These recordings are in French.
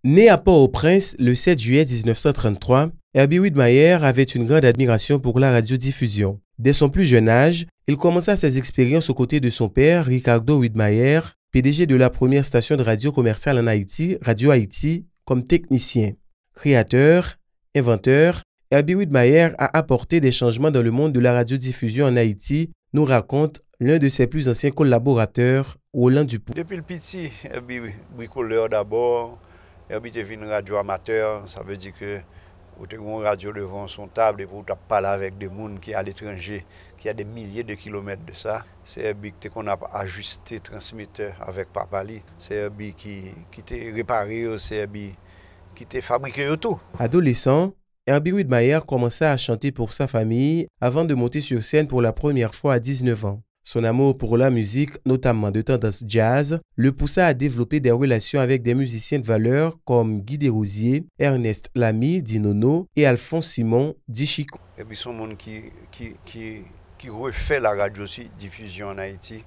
Né à Port-au-Prince le 7 juillet 1933, Herbie Widmayer avait une grande admiration pour la radiodiffusion. Dès son plus jeune âge, il commença ses expériences aux côtés de son père, Ricardo Widmayer, PDG de la première station de radio commerciale en Haïti, Radio Haïti, comme technicien. Créateur, inventeur, Herbie Widmayer a apporté des changements dans le monde de la radiodiffusion en Haïti, nous raconte l'un de ses plus anciens collaborateurs, Roland Dupont. Depuis le petit, Herbie bricoleur d'abord, Herbie était une radio amateur, ça veut dire que vous avez une radio devant son table et vous parler avec des gens qui sont à l'étranger, qui a des milliers de kilomètres de ça. C'est Herbie qu'on a ajusté transmetteur avec Papa Li. C'est Herbie qui t'a réparé, c'est Herbie qui t'a fabriqué tout. Adolescent, Herbie Widmayer commença à chanter pour sa famille avant de monter sur scène pour la première fois à 19 ans. Son amour pour la musique, notamment de tendance jazz, le poussa à développer des relations avec des musiciens de valeur comme Guy Desrosiers, Ernest Lamy, dit Nono, et Alphonse Simon, dit Chico. Et puis son monde qui refait la radio-diffusion en Haïti.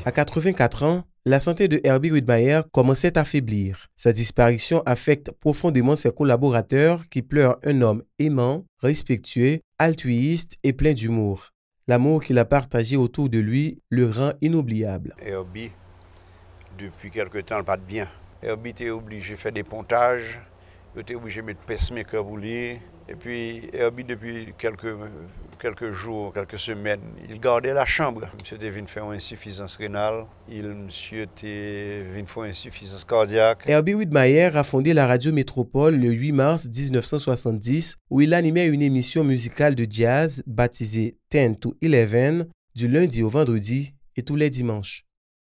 À 84 ans, la santé de Herbie Widmayer commençait à faiblir. Sa disparition affecte profondément ses collaborateurs qui pleurent un homme aimant, respectueux, altruiste et plein d'humour. L'amour qu'il a partagé autour de lui le rend inoubliable. Herbie, depuis quelque temps, il pas de bien. Herbie était obligé de faire des pontages, il était obligé de mettre pacemaker pour lui. Et puis Herbie, depuis quelques jours, quelques semaines, il gardait la chambre. Monsieur était venu faire une insuffisance rénale, monsieur était venu faire une insuffisance cardiaque. Herbie Widmayer a fondé la radio Métropole le 8 mars 1970 où il animait une émission musicale de jazz baptisée 10 to 11 du lundi au vendredi et tous les dimanches.